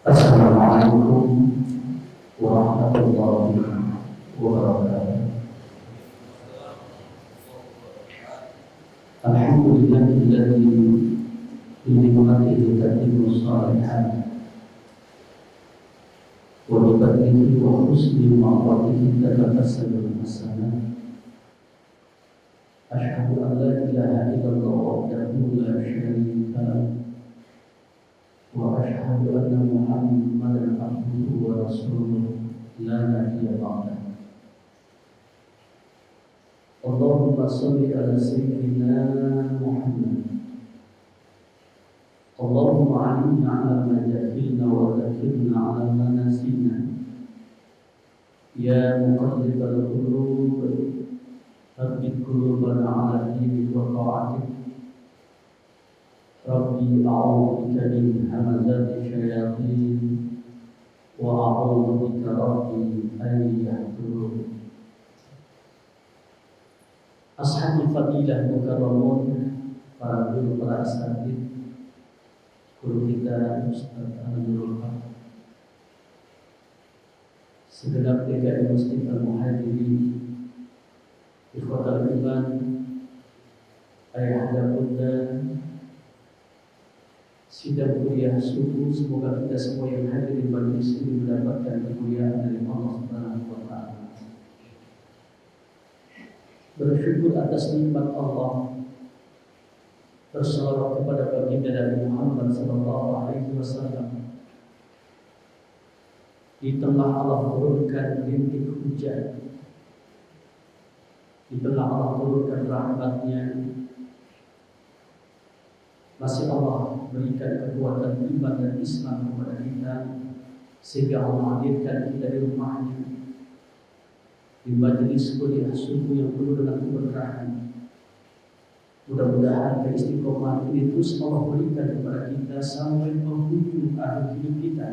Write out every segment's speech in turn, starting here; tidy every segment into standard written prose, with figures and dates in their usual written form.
Assalamualaikum warahmatullahi wabarakatuh. Alhamdulillahilladzi bi ni'matihi tatimmu shalihat wa bi fadlihi wa husni ma'rifatihi tatakassalu hasanat. Asyhadu an la ilaha illallah wahdahu la syarika lahu wa asyhadu anna Muhammadan abduhu wa rasuluhu la nabiyya ba'dahu. Allahumma shalli ala sayyidina Muhammad. Allahumma a'inna ala ma jahilna wa dhakkirna ala ma nasina. Ya muqallibal qulub, tsabbit qulubana ala dinik wa ta'atik. Rabbi a'udzu bika min hamazati syayatin wa a'udzu bika rabbi an yahdurun. Ashabul fadilah mukarramun, para guru, para asatidz, guru kita Ustaz Anwarul Haq, segenap DKI Muslim Al-Muhajirin, ikhwatal iman, ayah dan bunda, sidang kuliah subuh, semoga kita semua yang hadir di majelis ini mendapatkan kemuliaan dari Allah Subhanahu wa taala. Bersyukur atas nikmat Allah, bersalawat kepada baginda Nabi Muhammad sallallahu alaihi wasallam. Di tengah Allah turunkan rintik hujan, di tengah Allah turunkan rahmat-Nya, masih Allah berikan kekuatan iman dan Islam kepada kita, sehingga Allah hadirkan kita di rumahnya, di majelis kuliah subuh yang penuh dengan keberkahan. Mudah-mudahan keistiqomahan ini terus Allah berikan kepada kita sampai penghujung akhir hidup kita,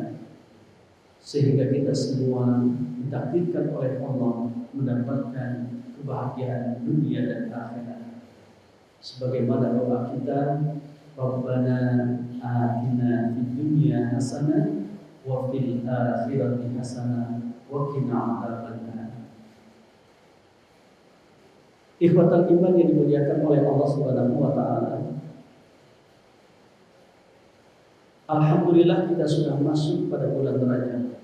sehingga kita semua ditakdirkan oleh Allah mendapatkan kebahagiaan dunia dan akhirat. Sebagaimana doa kita, Rabbana atina fid dunya hasanah wa fil akhirati hasanah wa qina adzabannar. Ikhwatal iman yang dimuliakan oleh Allah Subhanahu wa taala. Alhamdulillah kita sudah masuk pada bulan Rajab.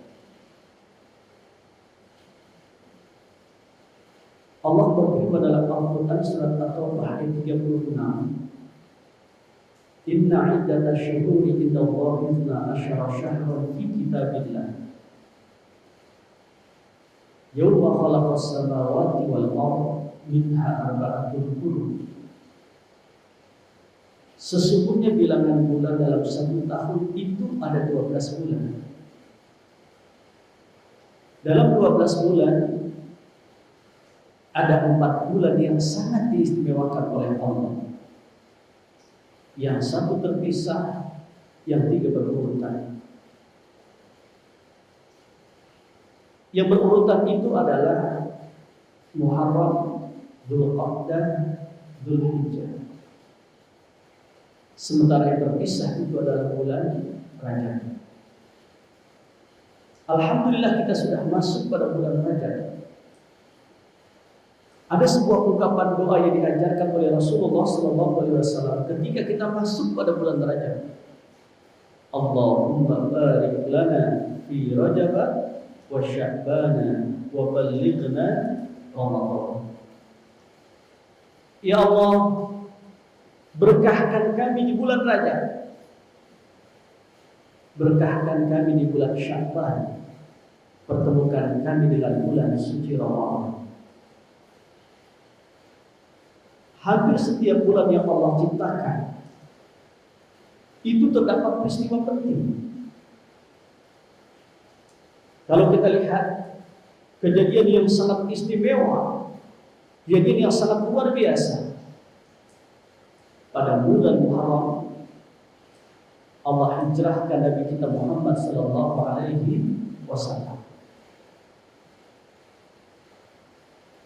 Allah berfirman dalam Al-Qur'an surat At-Taubah ayat 36, Inna iddatash syuhuri indallahi 12 syahran fi kitabillah yawma khalaqas samawati wal ardh minha arba'atul hurum. Sesungguhnya bilangan bulan dalam satu tahun itu ada 12 bulan. Dalam 12 bulan ada 4 bulan yang sangat diistimewakan oleh Allah. Yang satu terpisah, yang 3 berurutan. Yang berurutan itu adalah Muharram, Dzulqa'dah, Dzulhijjah. Sementara yang terpisah itu adalah bulan Rajab. Alhamdulillah kita sudah masuk pada bulan Rajab. Ada sebuah ungkapan doa yang diajarkan oleh Rasulullah SAW ketika kita masuk pada bulan Rajab. Allahumma barik lana fi Rajab wa Sya'ban wa ballighna Ramadan. Ya Allah, berkahkan kami di bulan Rajab, berkahkan kami di bulan Sya'ban, pertemukan kami dengan bulan suci Ramadan. Hampir setiap bulan yang Allah ciptakan itu terdapat peristiwa penting. Kalau kita lihat kejadian yang sangat istimewa, kejadian yang sangat luar biasa, pada bulan Muharram Allah hijrahkan Nabi kita Muhammad sallallahu alaihi wasallam.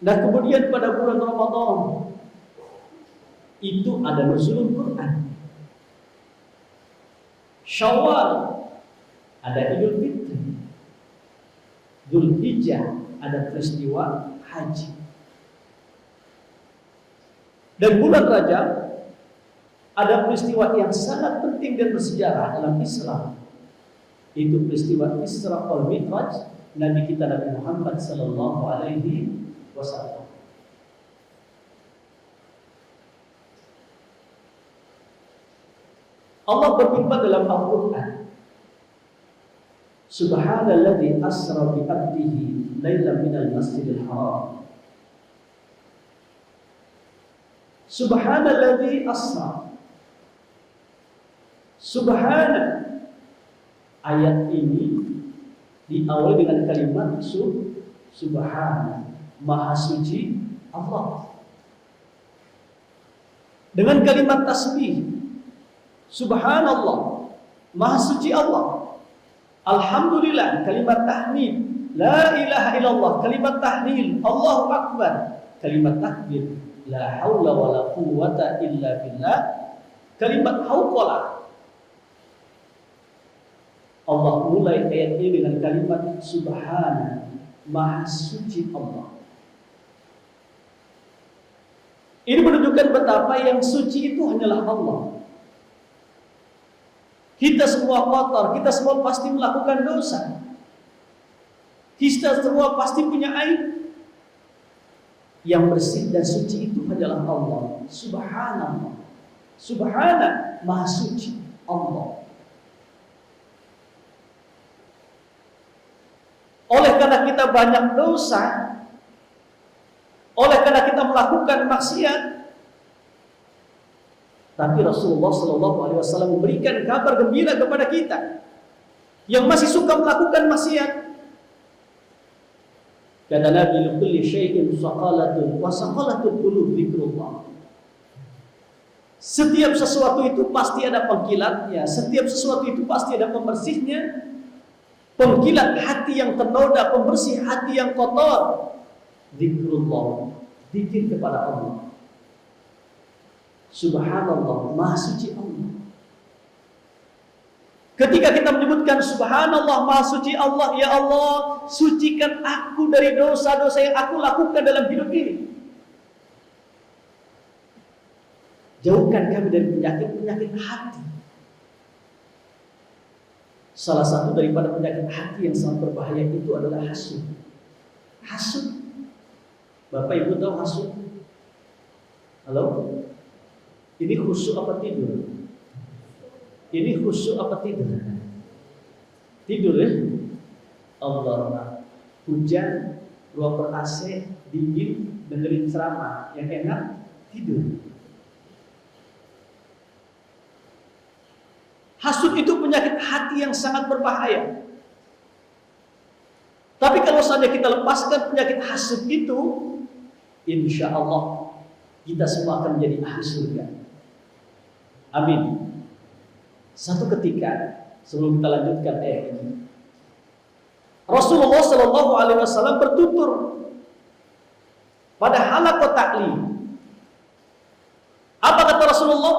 Dan kemudian pada bulan Ramadan itu ada nuzulul Quran. Syawal ada Idul Fitri. Dzulhijjah ada peristiwa haji. Dan bulan Rajab ada peristiwa yang sangat penting dan bersejarah dalam Islam. Itu peristiwa Isra wal Mi'raj Nabi kita Nabi Muhammad sallallahu alaihi wasallam. Allah berfirman dalam Al-Qur'an, Subhanalladzi asra bi 'abdihi lailan minal masjidil haram. Subhanalladzi asra. Subhana. Ayat ini diawali dengan kalimat subhana, maha suci Allah. Dengan kalimat tasbih, subhanallah, maha suci Allah. Alhamdulillah, kalimat tahmid. La ilaha illallah, kalimat tahlil. Allahu akbar, kalimat takbir. La haula wala quwwata illa billah, kalimat hauqalah. Allah mulai ayat ini dengan kalimat subhana, maha suci Allah. Ini menunjukkan betapa yang suci itu hanyalah Allah. Kita semua kotor, kita semua pasti melakukan dosa. Kita semua pasti punya aib. Yang bersih dan suci itu hanyalah Allah. Subhanallah. Subhana, maha suci Allah. Oleh karena kita banyak dosa, oleh karena kita melakukan maksiat, tapi Rasulullah SAW memberikan kabar gembira kepada kita yang masih suka melakukan maksiat. Kata Nabi, "Likulli syai'in saqalatun wa saqalatul qulub dzikrullah." Setiap sesuatu itu pasti ada pengkilatnya, setiap sesuatu itu pasti ada pembersihnya. Pengkilat hati yang ternoda, pembersih hati yang kotor, dzikrullah, zikir kepada Allah. Subhanallah, maha suci Allah. Ketika kita menyebutkan subhanallah, maha suci Allah, ya Allah, sucikan aku dari dosa-dosa yang aku lakukan dalam hidup ini. Jauhkan kami dari penyakit-penyakit hati. Salah satu daripada penyakit hati yang sangat berbahaya itu adalah hasud. Hasud. Bapak Ibu tahu hasud? Halo? Ini khusyuk apa tidur? Ini khusyuk apa tidur? Tidur ya? Allah. Hujan, ruang ber AC, dingin, dengerin ceramah yang enak, tidur. Hasud itu penyakit hati yang sangat berbahaya. Tapi kalau saja kita lepaskan penyakit hasud itu, insya Allah kita semua akan menjadi ahli surga. Amin. Satu ketika, sebelum kita lanjutkan ayat ini, Rasulullah SAW bertutur pada halaqah ta'lim. Apa kata Rasulullah?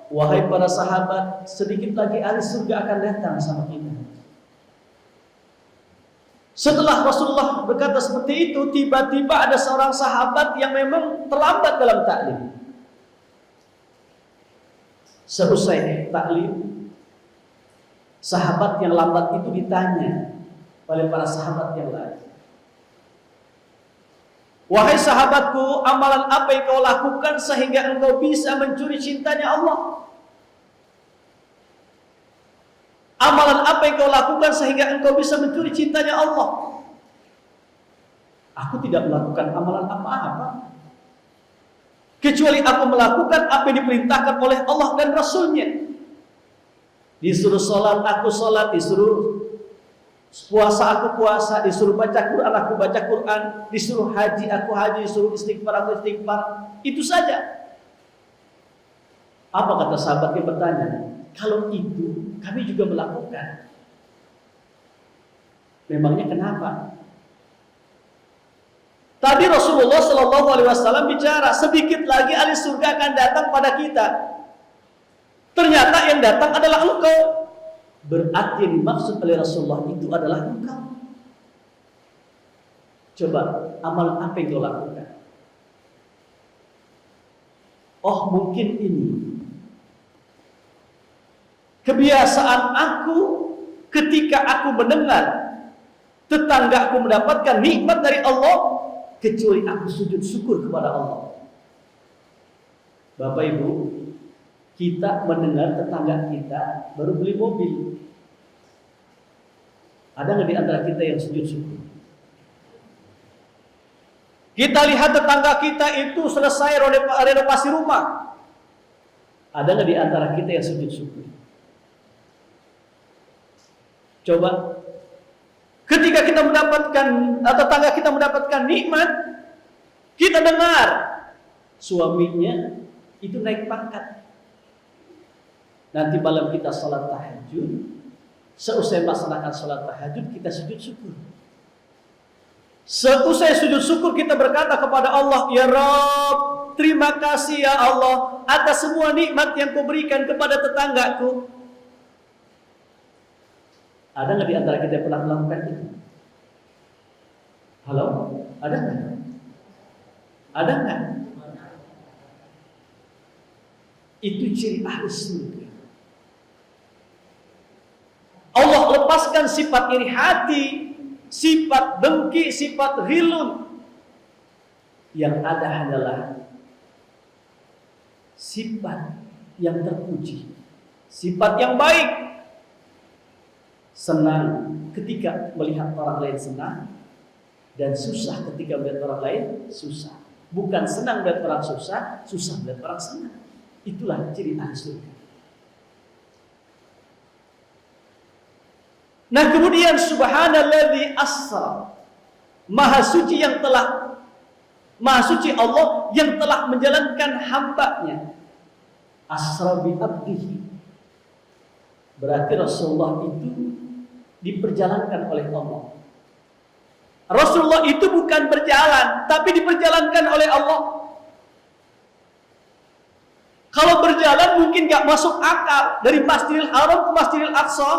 Wahai para sahabat, sedikit lagi ahli surga akan datang sama kita. Setelah Rasulullah berkata seperti itu, tiba-tiba ada seorang sahabat yang memang terlambat dalam taklim. Selesai taklim, sahabat yang lambat itu ditanya oleh para sahabat yang lain. Wahai sahabatku, amalan apa yang kau lakukan sehingga engkau bisa mencuri cintanya Allah? Amalan apa yang kau lakukan sehingga engkau bisa mencuri cintanya Allah? Aku tidak melakukan amalan apa-apa, kecuali aku melakukan apa yang diperintahkan oleh Allah dan Rasulnya. Disuruh sholat, aku sholat. Disuruh puasa, aku puasa. Disuruh baca Quran, aku baca Quran. Disuruh haji, aku haji. Disuruh istighfar, aku istighfar. Itu saja. Apa kata sahabat yang bertanya? Kalau itu kami juga melakukan. Memangnya kenapa? Tadi Rasulullah SAW bicara, sedikit lagi ahli surga akan datang pada kita. Ternyata yang datang adalah engkau. Berarti yang dimaksud oleh Rasulullah itu adalah engkau. Coba, amal apa yang kau lakukan? Oh, mungkin ini kebiasaan aku ketika aku mendengar tetanggaku mendapatkan nikmat dari Allah, kecuali aku sujud syukur kepada Allah. Bapak Ibu, kita mendengar tetangga kita baru beli mobil. Ada nggak di antara kita yang sujud syukur? Kita lihat tetangga kita itu selesai renovasi rumah. Ada nggak di antara kita yang sujud syukur? Coba, ketika kita mendapatkan, tetangga kita mendapatkan nikmat, kita dengar suaminya itu naik pangkat. Nanti malam kita sholat tahajud, seusai melaksanakan sholat tahajud kita sujud syukur. Seusai sujud syukur kita berkata kepada Allah, ya Rabb, terima kasih ya Allah atas semua nikmat yang kau berikan kepada tetanggaku. Ada nggak di antara kita yang pernah melakukan itu? Halo? Ada nggak? Ada nggak? Itu ciri ahli surga. Allah lepaskan sifat iri hati, sifat dengki, sifat ghilun. Yang ada hanyalah sifat yang terpuji, sifat yang baik. Senang ketika melihat orang lain senang, dan susah ketika melihat orang lain susah. Bukan senang melihat orang susah, susah melihat orang senang. Itulah ciri ahli surga. Nah, kemudian subhanalladzi asra, maha suci Allah yang telah menjalankan hambanya. Asra bi abdihi, berarti Rasulullah itu diperjalankan oleh Allah. Rasulullah itu bukan berjalan, tapi diperjalankan oleh Allah. Kalau berjalan mungkin gak masuk akal. Dari Masjidil Haram ke Masjidil Aqsa,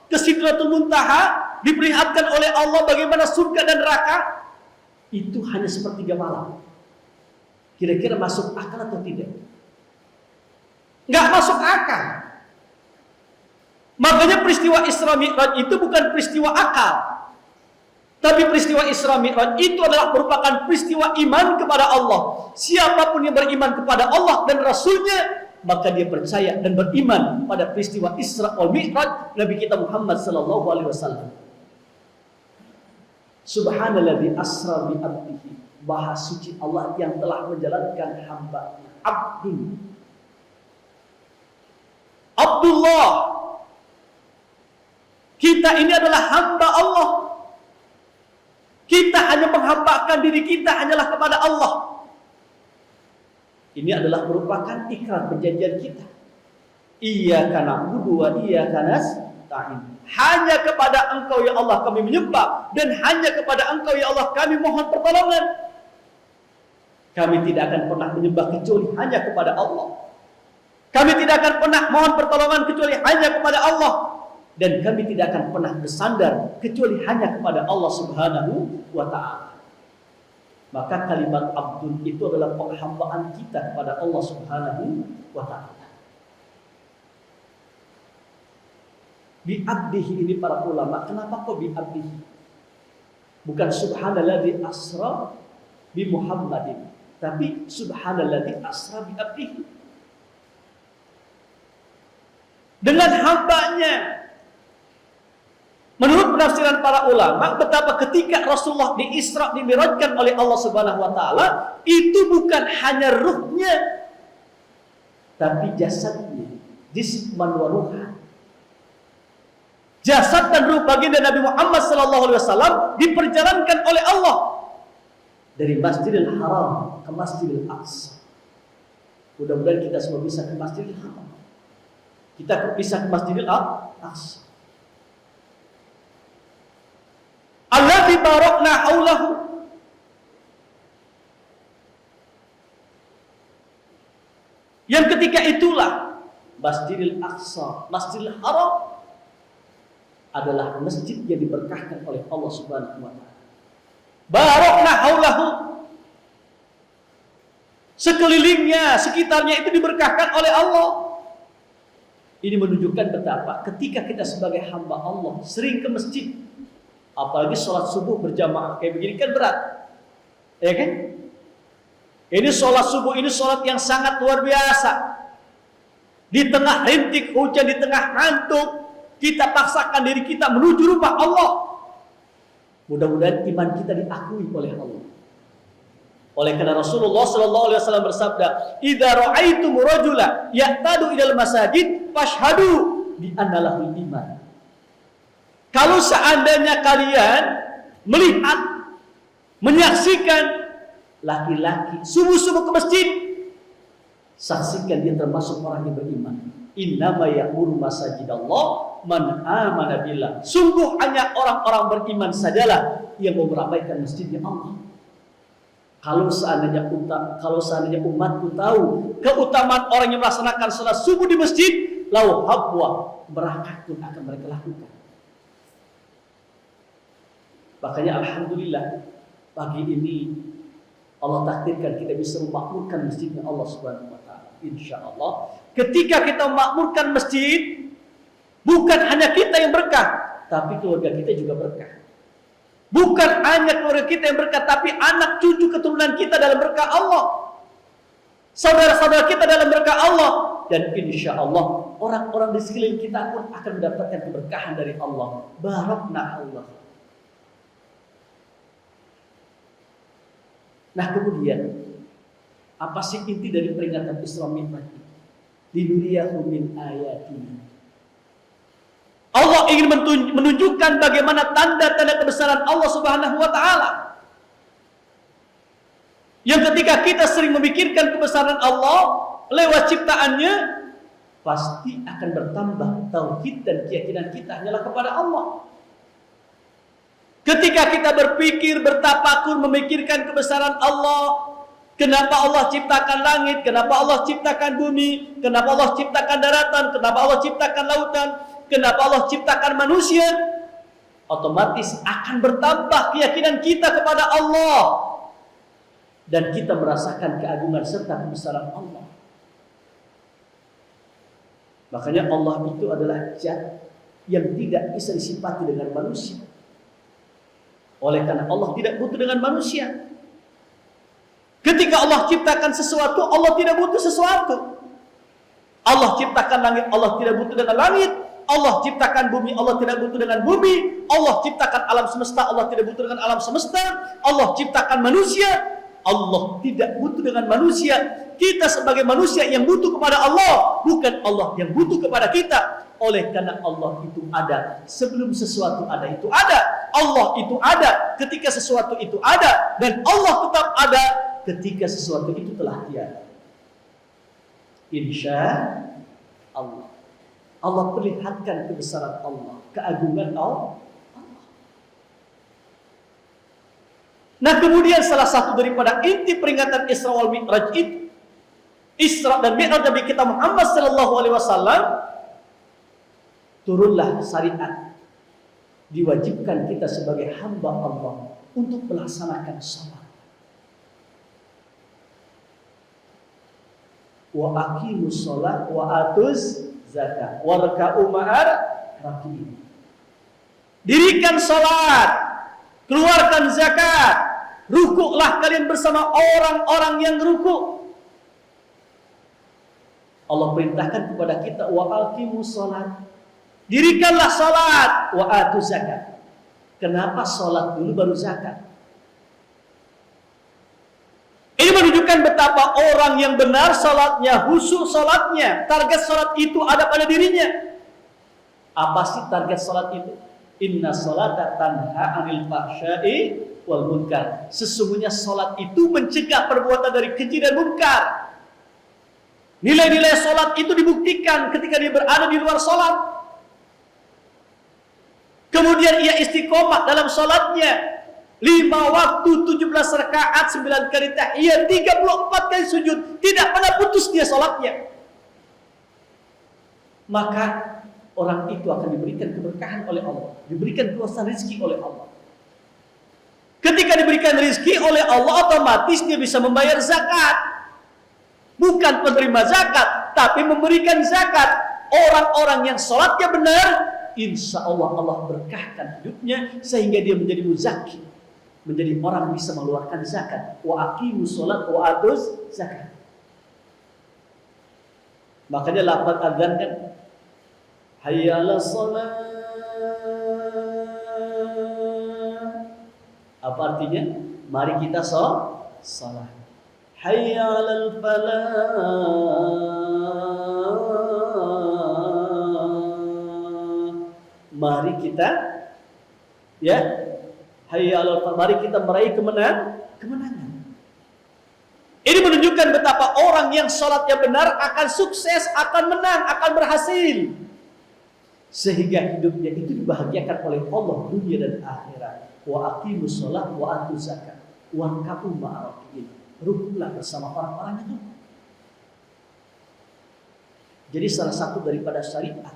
ke Sidratul Muntaha, diperlihatkan oleh Allah bagaimana surga dan neraka. Itu hanya sepertiga malam. Kira-kira masuk akal atau tidak? Gak masuk akal. Makanya peristiwa Isra Mi'raj itu bukan peristiwa akal, tapi peristiwa Isra Mi'raj itu adalah merupakan peristiwa iman kepada Allah. Siapapun yang beriman kepada Allah dan Rasulnya, maka dia percaya dan beriman pada peristiwa Isra wal Mi'raj Nabi kita Muhammad sallallahu alaihi wasallam. Subhanalladzi asra bi abdihi, maha suci Allah yang telah menjalankan hamba-Nya. Abdullah. Kita ini adalah hamba Allah. Kita hanya menghambakan diri kita hanyalah kepada Allah. Ini adalah merupakan ikrar perjanjian kita. Iyyaka na'budu wa iyyaka nasta'in. Hanya kepada Engkau ya Allah kami menyembah, dan hanya kepada Engkau ya Allah kami mohon pertolongan. Kami tidak akan pernah menyembah kecuali hanya kepada Allah. Kami tidak akan pernah mohon pertolongan kecuali hanya kepada Allah. Dan kami tidak akan pernah bersandar kecuali hanya kepada Allah Subhanahu wa ta'ala. Maka kalimat abdun itu adalah penghambaan kita kepada Allah Subhanahu wa ta'ala. Bi abdihi ini para ulama, kenapa kok bi abdihi? Bukan subhanalladzi asra bi Muhammadin, tapi subhanalladzi asra bi abdihi. Dengan hambanya. Menurut penafsiran para ulama, betapa ketika Rasulullah diisra, dimi'rajkan oleh Allah Subhanahu wa taala, itu bukan hanya ruhnya, tapi jasadnya, jisman wa ruhan. Jasad dan ruh baginda Nabi Muhammad sallallahu alaihi wasallam diperjalankan oleh Allah dari Masjidil Haram ke Masjidil Aqsa. Mudah-mudahan kita semua bisa ke Masjidil Haram. Kita bisa ke Masjidil Aqsa. Alladzi barakna haulahu. Yang ketika itulah Masjidil Aqsa, Masjidil Haram adalah masjid yang diberkahkan oleh Allah Subhanahu wa taala. Barakna haulahu. Sekelilingnya, sekitarnya itu diberkahkan oleh Allah. Ini menunjukkan betapa ketika kita sebagai hamba Allah sering ke masjid, apalagi sholat subuh berjamaah kayak begini kan berat, ya kan? Ini sholat subuh, ini sholat yang sangat luar biasa. Di tengah rintik hujan, di tengah ngantuk, kita paksakan diri kita menuju rumah Allah. Mudah-mudahan iman kita diakui oleh Allah. Oleh karena Rasulullah sallallahu alaihi wasallam bersabda, "Idza ra'aitum rajula ya'tadu ilal masajid fashhadu bi anna lahul iman." Kalau seandainya kalian melihat, menyaksikan laki-laki subuh-subuh ke masjid, saksikan dia termasuk orang yang beriman. Innama ya'muru masajidallah man amana billah. Sungguh hanya orang-orang beriman sajalah yang mau meramaikan masjidnya Allah. Kalau seandainya umatku tahu keutamaan orang yang melaksanakan salat subuh di masjid, lau habwa, berangkat pun akan mereka lakukan. Makanya alhamdulillah pagi ini Allah takdirkan kita bisa memakmurkan masjidnya Allah Subhanahu wa taala. Insyaallah ketika kita memakmurkan masjid, bukan hanya kita yang berkah, tapi keluarga kita juga berkah. Bukan hanya keluarga kita yang berkah, tapi anak cucu keturunan kita dalam berkah Allah. Saudara-saudara kita dalam berkah Allah. Dan insya Allah orang-orang di sekeliling kita pun akan mendapatkan keberkahan dari Allah. Barakna Allah. Nah kemudian, apa sih inti dari peringatan Isra Mi'raj? Linuriyahu min ayatina. Allah ingin menunjukkan bagaimana tanda-tanda kebesaran Allah Subhanahu wa taala. Yang ketika kita sering memikirkan kebesaran Allah lewat ciptaannya, pasti akan bertambah tauhid dan keyakinan kita hanyalah kepada Allah. Ketika kita berpikir, bertafakur, memikirkan kebesaran Allah, kenapa Allah ciptakan langit, kenapa Allah ciptakan bumi, kenapa Allah ciptakan daratan, kenapa Allah ciptakan lautan, kenapa Allah ciptakan manusia, otomatis akan bertambah keyakinan kita kepada Allah. Dan kita merasakan keagungan serta kebesaran Allah. Makanya Allah itu adalah zat yang tidak bisa disifati dengan manusia. Oleh karena Allah tidak butuh dengan manusia. Ketika Allah ciptakan sesuatu, Allah tidak butuh sesuatu. Allah ciptakan langit, Allah tidak butuh dengan langit. Allah ciptakan bumi, Allah tidak butuh dengan bumi. Allah ciptakan alam semesta, Allah tidak butuh dengan alam semesta. Allah ciptakan manusia, Allah tidak butuh dengan manusia. Kita sebagai manusia yang butuh kepada Allah, bukan Allah yang butuh kepada kita. Oleh karena Allah itu ada sebelum sesuatu ada itu ada. Allah itu ada ketika sesuatu itu ada, dan Allah tetap ada ketika sesuatu itu telah tiada. Insya Allah. Allah perlihatkan kebesaran Allah, keagungan Allah. Nah kemudian salah satu daripada inti peringatan Isra wal Mi'raj itu, Isra dan Mi'raj Nabi kita Muhammad sallallahu alaihi wasallam, turunlah syariat, diwajibkan kita sebagai hamba Allah untuk melaksanakan salat. Wa aqimus shalah wa atuz zakat warka'u ma'ar raki'in. Dirikan salat, keluarkan zakat, rukuklah kalian bersama orang-orang yang rukuk. Allah perintahkan kepada kita wa aqimus shalah, dirikanlah salat, wa atuz zakat. Kenapa salat dulu baru zakat? Ini menunjukkan betapa orang yang benar salatnya, khusyuk salatnya, target salat itu ada pada dirinya. Apa sih target salat itu? Inna salata tanha 'anil fahsya'i wal munkar. Sesungguhnya salat itu mencegah perbuatan dari keji dan munkar. Nilai-nilai salat itu dibuktikan ketika dia berada di luar salat. Kemudian ia istiqomah dalam salatnya. 5 waktu, 17 rakaat, 9 kali tahiyat, 34 kali sujud. Tidak pernah putus dia salatnya. Maka orang itu akan diberikan keberkahan oleh Allah, diberikan keluasan rezeki oleh Allah. Ketika diberikan rezeki oleh Allah, otomatis dia bisa membayar zakat. Bukan penerima zakat, tapi memberikan zakat. Orang-orang yang sholatnya benar, insya Allah Allah berkahkan hidupnya sehingga dia menjadi muzaki, menjadi orang bisa mengeluarkan zakat. Wa aqimus sholat wa atuz zakat. Makanya lafaz azan kan, hayya 'alas shalah. Apa artinya? Mari kita salat. Hayya 'alal falah. Mari kita hayya 'alal falah. Mari kita meraih kemenangan. Ini menunjukkan betapa orang yang sholatnya benar akan sukses, akan menang, akan berhasil. Sehingga hidupnya itu dibahagiakan oleh Allah dunia dan akhirat. Wa aqimus shalah wa atuz zakat warka'u ma'ar rakiin. Rukulah bersama orang-orang itu. Jadi salah satu daripada syariat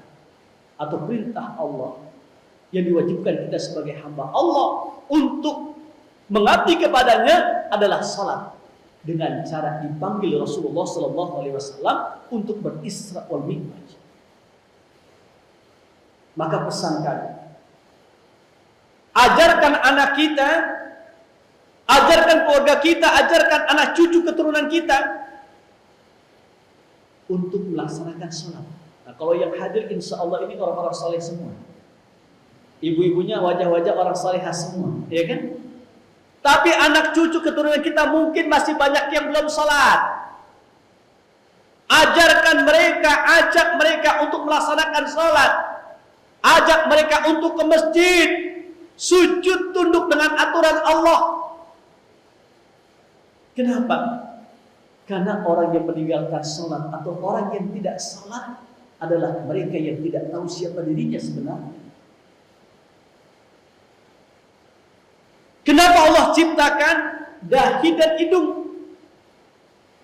atau perintah Allah yang diwajibkan kita sebagai hamba Allah untuk mengabdi kepadanya adalah salat, dengan cara dipanggil Rasulullah SAW untuk berisra wal mi'raj. Maka pesankan, ajarkan anak kita, ajarkan keluarga kita, ajarkan anak cucu keturunan kita untuk melaksanakan sholat. Nah, kalau yang hadir insya Allah ini orang-orang saleh semua. Ibu-ibunya wajah-wajah orang salehah semua, ya kan? Tapi anak cucu keturunan kita mungkin masih banyak yang belum sholat. Ajarkan mereka, ajak mereka untuk melaksanakan sholat. Ajak mereka untuk ke masjid, sujud tunduk dengan aturan Allah. Kenapa? Karena orang yang meninggalkan sholat atau orang yang tidak sholat adalah mereka yang tidak tahu siapa dirinya sebenarnya. Kenapa Allah ciptakan dahi dan hidung?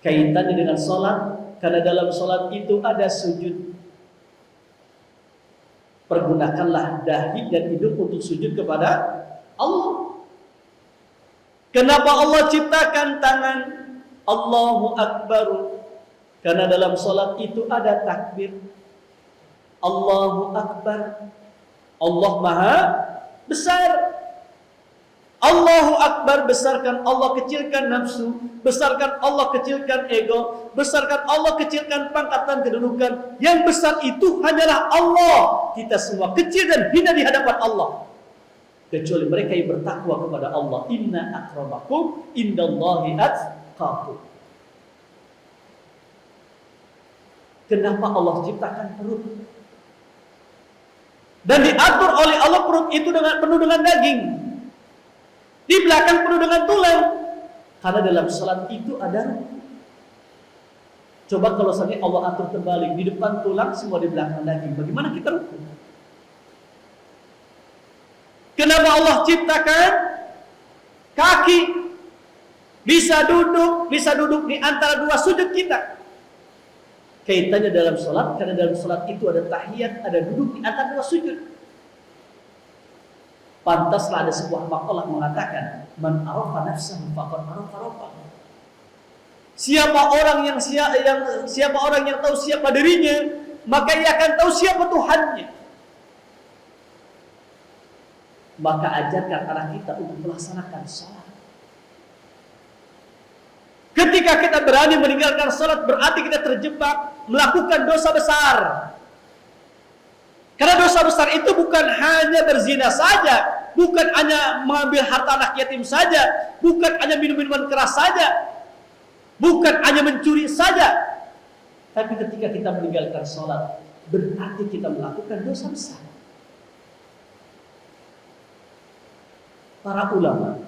Kaitannya dengan sholat, karena dalam sholat itu ada sujud. Pergunakanlah dahi dan hidung untuk sujud kepada Allah. Kenapa Allah ciptakan tangan? Allahu Akbar. Karena dalam sholat itu ada takbir. Allahu Akbar. Allah Maha Besar. Allahu Akbar, besarkan Allah, kecilkan nafsu, besarkan Allah, kecilkan ego, besarkan Allah, kecilkan pangkat dan kedudukan. Yang besar itu hanyalah Allah. Kita semua kecil dan hina di hadapan Allah, kecuali mereka yang bertakwa kepada Allah. Inna akramakum indallahi atqakum. Kenapa Allah ciptakan perut? Dan diatur oleh Allah perut itu penuh dengan daging. Di belakang penuh dengan tulang. Karena dalam salat itu ada ruku. Coba kalau saja Allah atur terbalik, di depan tulang, semua di belakang daging. Bagaimana kita ruku? Kenapa Allah ciptakan kaki? Bisa duduk di antara dua sujud kita. Kaitannya dalam salat, karena dalam salat itu ada tahiyat, ada duduk di antara dua sujud. Pantaslah ada sebuah makalah mengatakan, man arafa nafsahu faqad arafa rabbahu. Siapa orang yang tahu siapa dirinya, maka ia akan tahu siapa Tuhannya. Maka ajarkan anak kita untuk melaksanakan salat. Ketika kita berani meninggalkan salat, berarti kita terjebak melakukan dosa besar. Karena dosa besar itu bukan hanya berzina saja, bukan hanya mengambil harta anak yatim saja, bukan hanya minum-minuman keras saja, bukan hanya mencuri saja. Tapi ketika kita meninggalkan sholat, berarti kita melakukan dosa besar. Para ulama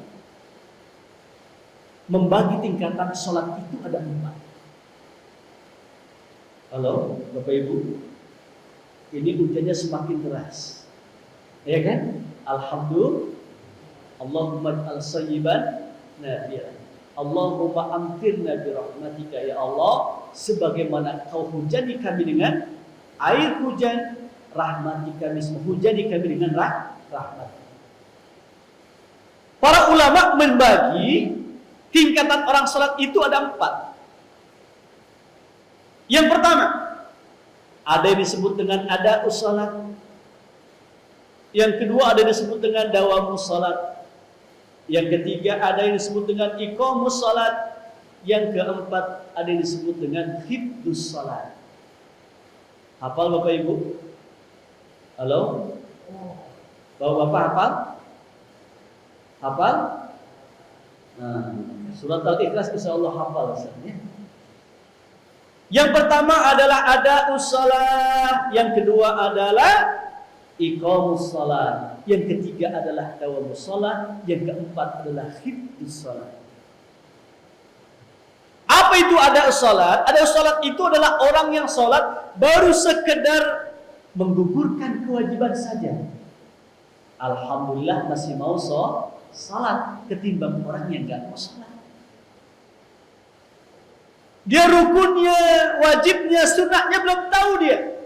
membagi tingkatan sholat itu ada 4. Halo, Bapak Ibu. Ini hujannya semakin deras, ya kan? Alhamdulillah. Allahumma al-sayyiban nafi'an. Allahumma amtirna bi rahmatika ya Allah, sebagaimana Kau hujani kami dengan air hujan rahmatika mislu. Hujani kami dengan rahmat. Para ulama membagi tingkatan orang salat itu ada 4. Yang pertama, ada yang disebut dengan ada'us salat. Yang kedua ada yang disebut dengan dawamus salat. Yang ketiga ada yang disebut dengan iqamus salat. Yang keempat ada yang disebut dengan hifdzus salat. Hafal Bapak Ibu? Halo? Bapak-bapak hafal? Hafal? Nah, surat Al-Ikhlas insyaallah hafal ya. Yang pertama adalah ada'us shalah, yang kedua adalah iqamus shalah, yang ketiga adalah dawamus shalah, yang keempat adalah hifdzus shalah. Apa itu ada'us shalah? Ada'us shalah itu adalah orang yang sholat baru sekedar menggugurkan kewajiban saja. Alhamdulillah masih mau salat ketimbang orang yang enggak mau salat. Dia rukunnya, wajibnya, sunahnya belum tahu dia.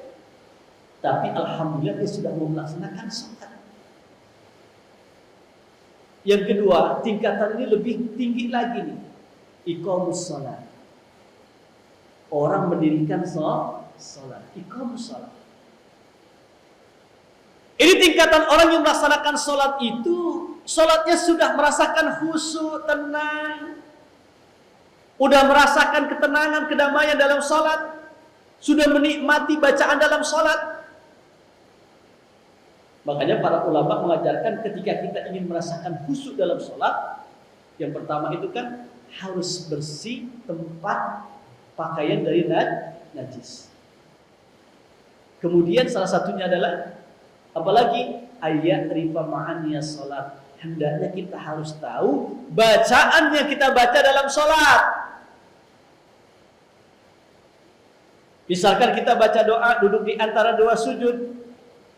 Tapi alhamdulillah dia sudah mau melaksanakan salat. Yang kedua, tingkatan ini lebih tinggi lagi nih. Iqamus shalah. Orang mendirikan salat, iqamus shalah. Ini tingkatan orang yang melaksanakan salat itu, salatnya sudah merasakan khusyuk, tenang, udah merasakan ketenangan, kedamaian dalam salat, sudah menikmati bacaan dalam salat. Makanya para ulama mengajarkan ketika kita ingin merasakan khusyuk dalam salat, yang pertama itu kan harus bersih tempat pakaian dari najis. Kemudian salah satunya adalah apalagi ayat rifa ma'aniya salat. Hendaknya kita harus tahu bacaan yang kita baca dalam salat. Misalkan kita baca doa duduk di antara dua sujud,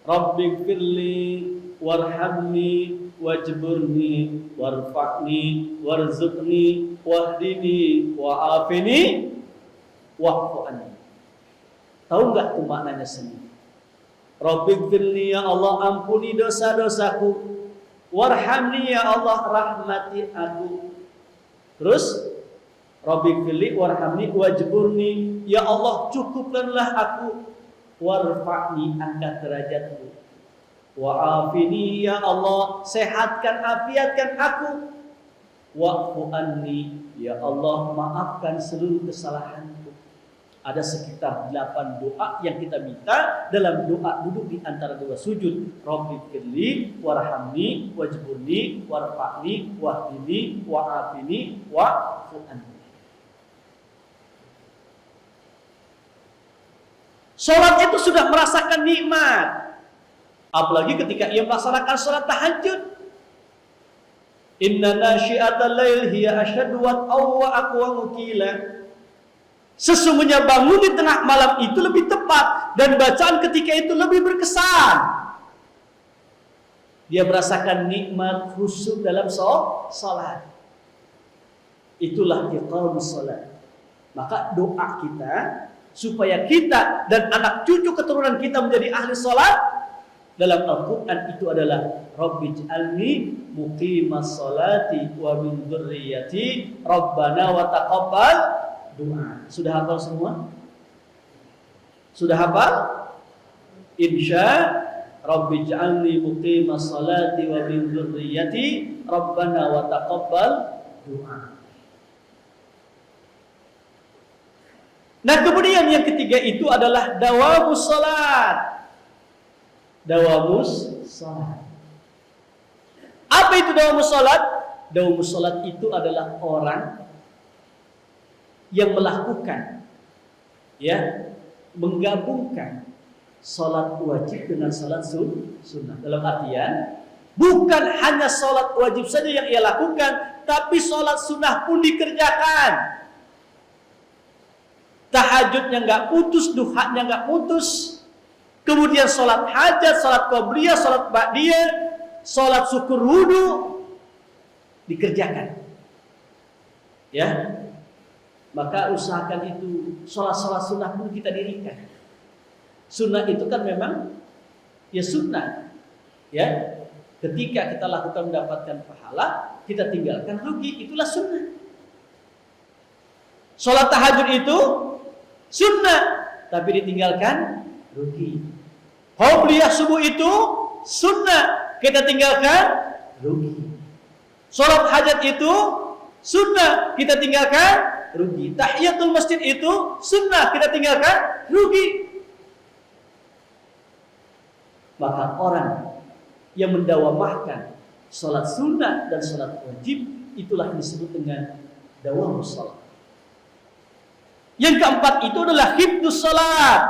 Rabbighfirli warhamni wajburni warfa'ni warzuqni wahdini wa'afini wa'fu anni. Tahu enggak tuh maknanya sendiri? Rabbighfirli, ya Allah ampuni dosa-dosaku, warhamni, ya Allah rahmati aku. Terus Rabbighfirli warhamni wajburni, ya Allah cukupkanlah aku, warfa'ni angkat derajatku, wa'afini, ya Allah sehatkan afiatkan aku, wa'fu anni, ya Allah maafkan seluruh kesalahanku. Ada sekitar 8 doa yang kita minta dalam doa duduk di antara dua sujud. Rabbighfirli warhamni wajburni warfa'ni wahdini wa'afini wa'fu anni. Salat itu sudah merasakan nikmat. Apalagi ketika ia melaksanakan salat tahajud. Inna nasyi'atal lail hiya asyaddu wa aqwamu qila. Sesungguhnya bangun di tengah malam itu lebih tepat dan bacaan ketika itu lebih berkesan. Dia merasakan nikmat khusyuk dalam salat. Itulah iqamus salat. Maka doa kita supaya kita dan anak cucu keturunan kita menjadi ahli salat dalam Al-Quran itu adalah Rabbij'alni muqimas salati wa min dzurriyyati Rabbana wa taqabbal doa. Sudah hafal semua? Sudah hafal? Insya Rabbij'alni muqimas salati wa min dzurriyyati Rabbana wa taqabbal doa. Nah kemudian yang ketiga itu adalah dawamus salat. Dawamus salat. Apa itu dawamus salat? Dawamus salat itu adalah orang yang melakukan, ya, menggabungkan salat wajib dengan salat sunnah. Dalam artian bukan hanya salat wajib saja yang ia lakukan, tapi salat sunnah pun dikerjakan. Tahajudnya nggak putus, duhanya nggak putus. Kemudian salat hajat, salat qabliyah, salat ba'diyah, salat syukur wudu dikerjakan. Ya. Maka usahakan itu salat-salat sunnah pun kita dirikan. Sunnah itu kan memang ya sunnah. Ya, ketika kita lakukan mendapatkan pahala, kita tinggalkan rugi, itulah sunnah. Sholat tahajud itu sunnah, tapi ditinggalkan rugi. Qobliyah subuh itu sunnah, kita tinggalkan rugi. Sholat hajat itu sunnah, kita tinggalkan rugi. Tahiyatul masjid itu sunnah, kita tinggalkan rugi. Maka orang yang mendawamahkan sholat sunnah dan sholat wajib, itulah yang disebut dengan dawamus sholat. Yang keempat itu adalah hifdzus sholat.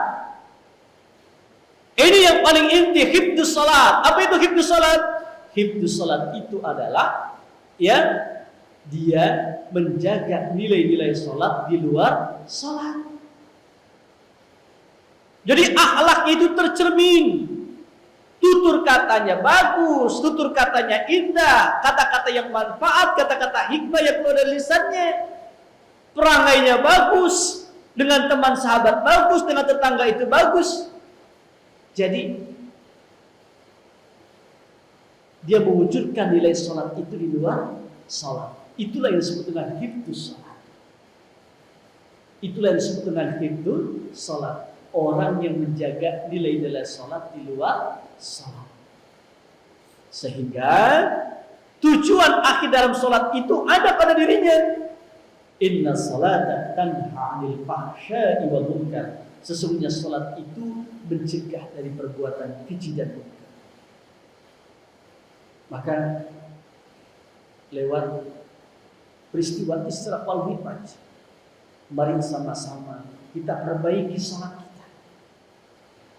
Ini yang paling inti, hifdzus sholat. Apa itu hifdzus sholat? Hifdzus sholat itu adalah ya, dia menjaga nilai-nilai sholat di luar sholat. Jadi akhlak itu tercermin. Tutur katanya bagus, tutur katanya indah, kata-kata yang manfaat, kata-kata hikmah yang keluar dari lisannya. Perangainya bagus, dengan teman sahabat bagus, dengan tetangga itu bagus. Jadi dia mewujudkan nilai sholat itu di luar sholat. Itulah yang disebut dengan hifdzus sholat. Itulah yang disebut dengan hifdzus sholat. Orang yang menjaga nilai-nilai sholat di luar sholat. Sehingga tujuan akhir dalam sholat itu ada pada dirinya. Inna sholata tanha 'anil fahsya'i wal munkar. Sesungguhnya sholat itu mencegah dari perbuatan keji dan munkar. Maka lewat peristiwa Isra wal Mi'raj, mari sama-sama kita perbaiki sholat kita.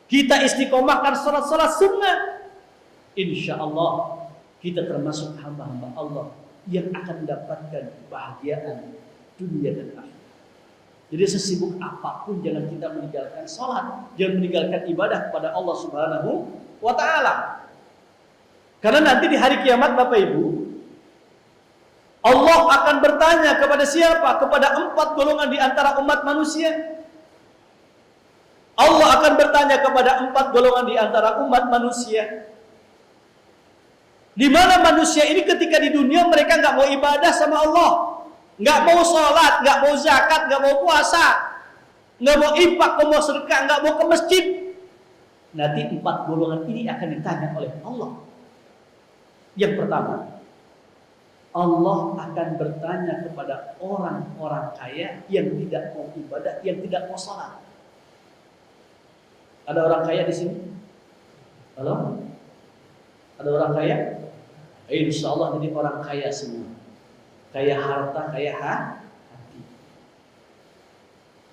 Kita istiqomahkan sholat-sholat sunnah. Insya Allah kita termasuk hamba-hamba Allah yang akan mendapatkan kebahagiaan dunia dan akhirat. Jadi sesibuk apapun jangan kita meninggalkan sholat, jangan meninggalkan ibadah kepada Allah Subhanahu wa Ta'ala. Karena nanti di hari kiamat Bapak Ibu, Allah akan bertanya kepada siapa? Kepada 4 golongan di antara umat manusia. Allah akan bertanya kepada 4 golongan di antara umat manusia. Di mana manusia ini ketika di dunia mereka nggak mau ibadah sama Allah, nggak mau sholat, nggak mau zakat, nggak mau puasa, nggak mau infak, nggak mau sedekah, nggak mau ke masjid. Nanti 4 golongan ini akan ditanya oleh Allah. Yang pertama, Allah akan bertanya kepada orang-orang kaya yang tidak mau ibadah, yang tidak mau sholat. Ada orang kaya di sini? Halo? Ada orang kaya? Insya Allah jadi orang kaya semua. Kaya harta, kaya hati.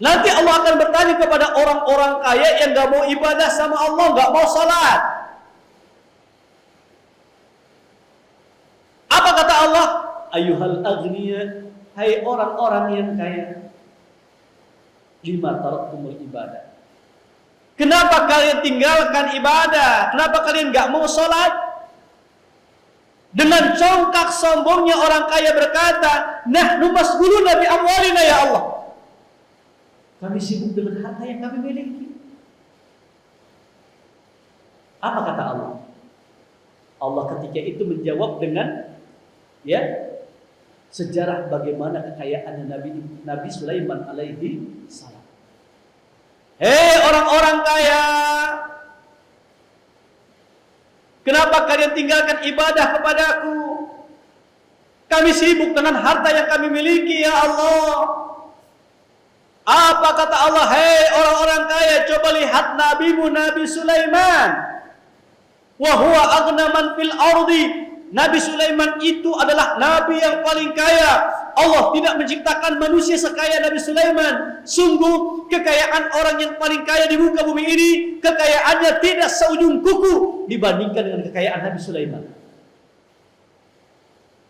Nanti Allah akan bertanya kepada orang-orang kaya yang gak mau ibadah sama Allah, gak mau sholat. Apa kata Allah? Ayyuhal aghniya, hai orang-orang yang kaya, lima taraktumul ibadah. Kenapa kalian tinggalkan ibadah? Kenapa kalian gak mau sholat? Dengan congkak sombongnya orang kaya berkata, nahnu masghuluna bi amwalina ya Allah. Kami sibuk dengan harta yang kami miliki. Apa kata Allah? Allah ketika itu menjawab dengan sejarah bagaimana kekayaan Nabi Sulaiman alaihi salam. Hei orang-orang kaya, kenapa kalian tinggalkan ibadah kepadaku? Kami sibuk dengan harta yang kami miliki ya Allah. Apa kata Allah? Hei orang-orang kaya, coba lihat nabimu Nabi Sulaiman. Wa huwa aghna man fil ardi. Nabi Sulaiman itu adalah nabi yang paling kaya. Allah tidak menciptakan manusia sekaya Nabi Sulaiman. Sungguh kekayaan orang yang paling kaya di muka bumi ini, kekayaannya tidak seujung kuku dibandingkan dengan kekayaan Nabi Sulaiman.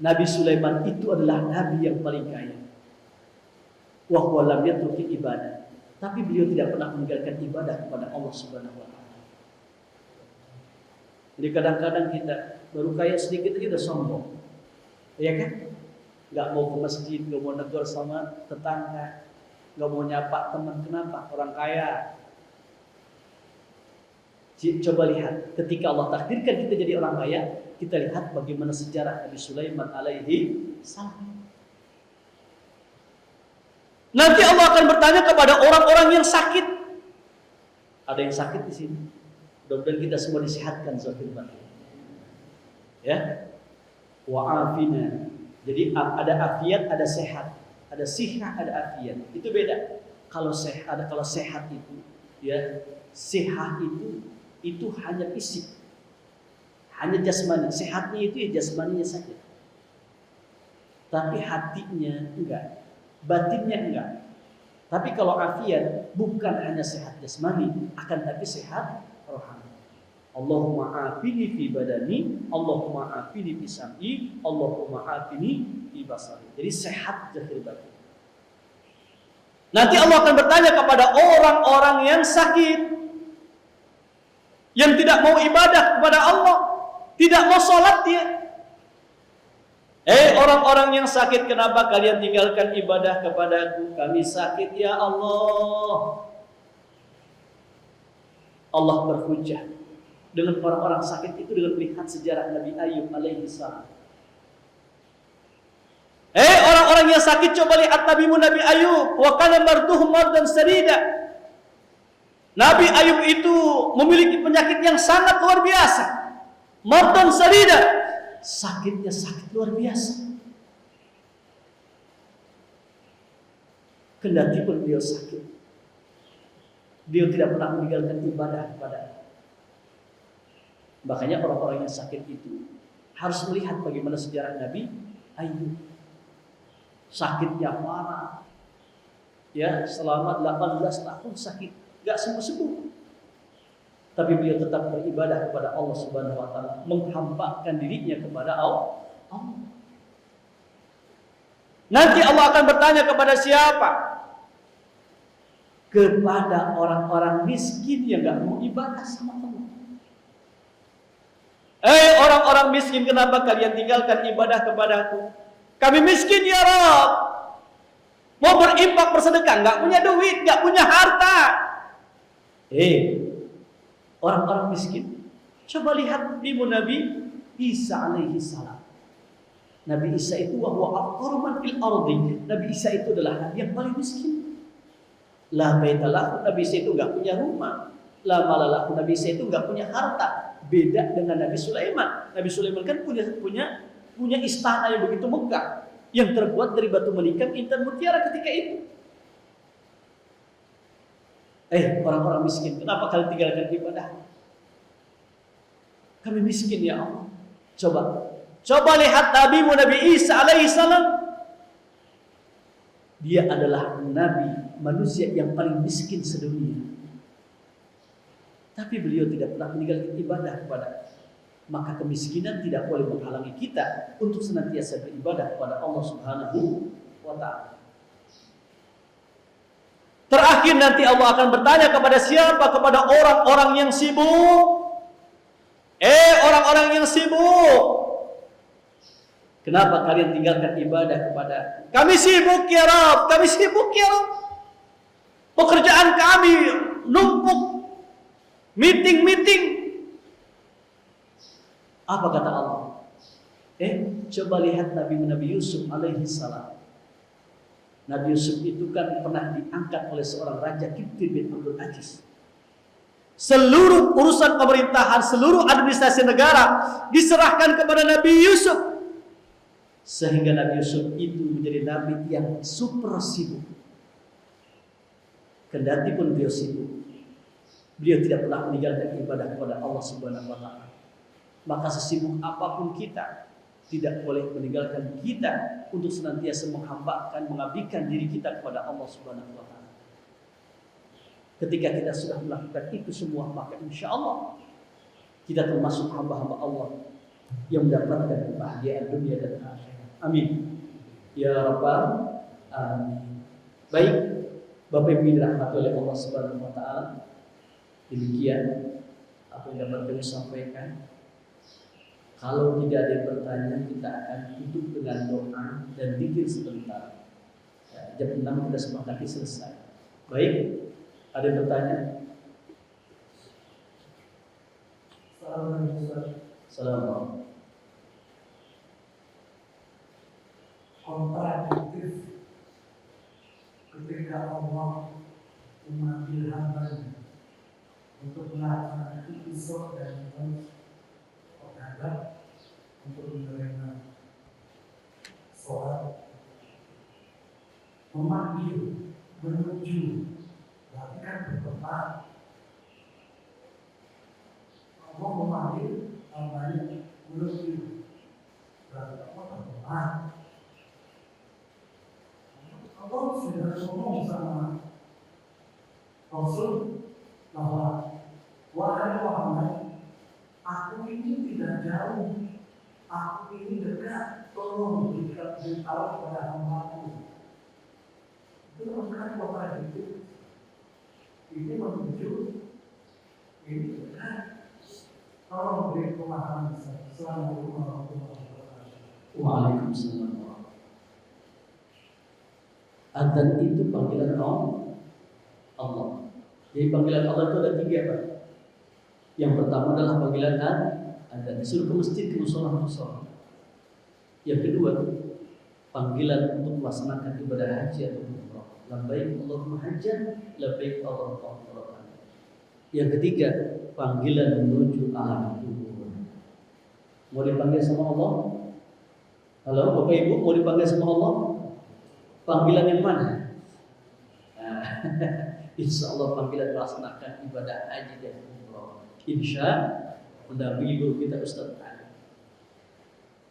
Nabi Sulaiman itu adalah nabi yang paling kaya. Wa huwa lam yatruki ibadah. Tapi beliau tidak pernah meninggalkan ibadah kepada Allah Subhanahu wa Ta'ala. Jadi kadang-kadang kita baru kaya sedikit aja udah sombong, ya kan? Gak mau ke masjid, gak mau negur sama tetangga, gak mau nyapa teman. Kenapa? Orang kaya. Coba lihat, ketika Allah takdirkan kita jadi orang kaya, kita lihat bagaimana sejarah Nabi Sulaiman alaihi salam. Nanti Allah akan bertanya kepada orang-orang yang sakit. Ada yang sakit di sini. Mudah-mudahan kita semua disehatkan zahir batin. Ya. Wa'afina. Jadi ada afiat, ada sehat. Ada sihah, ada afiat. Itu beda. Kalau sehat itu, ya, sihah itu hanya fisik. Hanya jasmani. Sehatnya itu ya jasmaninya saja. Tapi hatinya enggak. Batinnya enggak. Tapi kalau afiat bukan hanya sehat jasmani, akan tapi sehat rohani. Allahumma afini fi badani, Allahumma afini fi sam'i, Allahumma afini fi basari. Jadi sehat zahir batin. Nanti Allah akan bertanya kepada orang-orang yang sakit, yang tidak mau ibadah kepada Allah, tidak mau sholat dia. Orang-orang yang sakit, kenapa kalian tinggalkan ibadah kepadaku? Kami sakit ya Allah. Allah berhujjah dengan orang-orang sakit itu dengan melihat sejarah Nabi Ayub alaihi salam. Orang-orang yang sakit, coba lihat Nabi Ayub. Wa kana marduhum mardan sarida. Nabi Ayub itu memiliki penyakit yang sangat luar biasa. Mardan sarida. Sakitnya sakit luar biasa. Kendati pun beliau sakit, beliau tidak pernah meninggalkan ibadah kepada. Makanya orang-orang yang sakit itu harus melihat bagaimana sejarah Nabi Ayub. Sakitnya parah, ya, selama 18 tahun sakit, gak sembuh-sembuh. Tapi beliau tetap beribadah kepada Allah Subhanahu wa taala, menghambakan dirinya kepada Allah. Nanti Allah akan bertanya kepada siapa? Kepada orang-orang miskin yang gak mau ibadah sama Allah. Orang-orang miskin, kenapa kalian tinggalkan ibadah kepadaku? Kami miskin ya Rabb. Mau berinfak bersedekah, gak punya duit, gak punya harta. Orang-orang miskin. Coba lihat ibu Nabi Isa alaihi salam. Nabi Isa itu wahwa afqaru man fil ardi. Nabi Isa itu adalah nabi yang paling miskin. La baitalahu, Nabi Isa itu enggak punya rumah. La malalahu, Nabi Isa itu enggak punya harta. Beda dengan Nabi Sulaiman. Nabi Sulaiman kan punya istana yang begitu megah, yang terbuat dari batu menikam, intan, mutiara ketika itu. Orang-orang miskin, kenapa kalian tinggalkan ibadah? Kami miskin ya Allah. Coba lihat Nabi Isa alaihi salam. Dia adalah nabi, manusia yang paling miskin sedunia. Tapi beliau tidak pernah meninggalkan ibadah kepada. Maka kemiskinan tidak boleh menghalangi kita untuk senantiasa beribadah kepada Allah Subhanahu wa taala. Terakhir nanti Allah akan bertanya kepada siapa? Kepada orang-orang yang sibuk. Orang-orang yang sibuk. Kenapa kalian tinggalkan ibadah kepada? Kami sibuk ya Rabb, kami sibuk ya Rabb. Pekerjaan kami numpuk. Meeting. Apa kata Allah? Coba lihat Nabi Yusuf alaihi salam. Nabi Yusuf itu kan pernah diangkat oleh seorang raja Qibti bin Abdul Aziz. Seluruh urusan pemerintahan, seluruh administrasi negara diserahkan kepada Nabi Yusuf. Sehingga Nabi Yusuf itu menjadi nabi yang super sibuk. Kendati pun beliau sibuk, beliau tidak pernah meninggalkan ibadah kepada Allah Subhanahu wa taala. Maka sesibuk apapun kita, tidak boleh meninggalkan kita untuk senantiasa menghambakan, mengabdikan diri kita kepada Allah Subhanahu wa taala. Ketika kita sudah melakukan itu semua, maka insya Allah kita termasuk hamba-hamba Allah yang mendapatkan kebahagiaan dunia dan akhirat. Amin. Ya Rabbal Alamin. Baik, Bapak Ibu dirahmati oleh Allah Subhanahu wa taala. Demikian apa yang dapat kami sampaikan. Kalau tidak ada yang bertanya, kita akan tutup dengan doa dan zikir sebentar. Jam 6 kita sepakati selesai. Baik, ada yang bertanya? Salam. Kontradiktif ketika Allah memanggil hamba untuk melaksanakan Isra dan Mi'raj untuk menerima sholat, memanggil, menuju, berarti kan bertempat. Allah memanggil hambanya menuju, berarti Allah bertempat. Allah sudah ngomong sama Rasul bahwa wahai Muhammad, aku ini tidak jauh, aku ini dekat, tolong beritahu kepada hambaku. Itu bukan bapak itu, ini menuju, ini dekat. Tolong beri pemahaman. Assalamualaikum warahmatullahi wabarakatuh. Waalaikumsalam. Adzan itu panggilan Allah. Jadi panggilan Allah itu ada 3, Pak. Yang pertama adalah panggilan adzan, disuruh ke masjid, ke musola. Yang kedua, panggilan untuk melaksanakan ibadah haji atau umrah. Labbaik Allahumma hajjan, labbaik Allahumma umrah. Yang ketiga, panggilan menuju alam kubur. Mau dipanggil sama Allah? Halo, Bapak Ibu, mau dipanggil sama Allah? Panggilan yang mana? Insya Allah panggilan melaksanakan ibadah haji dan umrah. Insya mendampingi guru kita Ustaz Ali.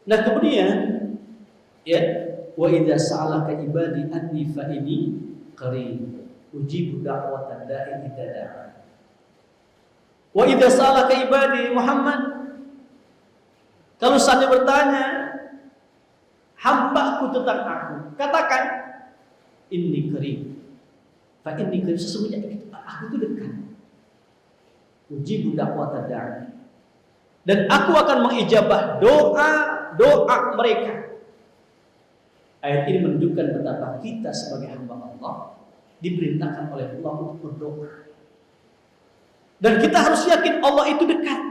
Nah kemudian ya, wa idza sa'alaka ibadi anni fa inni qarib ujibu da'watad da'i idza da'a. Wa idza sa'alaka ibadi Muhammad, kalau saya bertanya hambaku tentang aku, katakan inni qarib. Fa inni qarib, sesungguhnya aku itu dekat. Ujibu da'watad da'i, dan aku akan mengijabah doa mereka. Ayat ini menunjukkan betapa kita sebagai hamba Allah diperintahkan oleh Allah untuk berdoa. Dan kita harus yakin Allah itu dekat.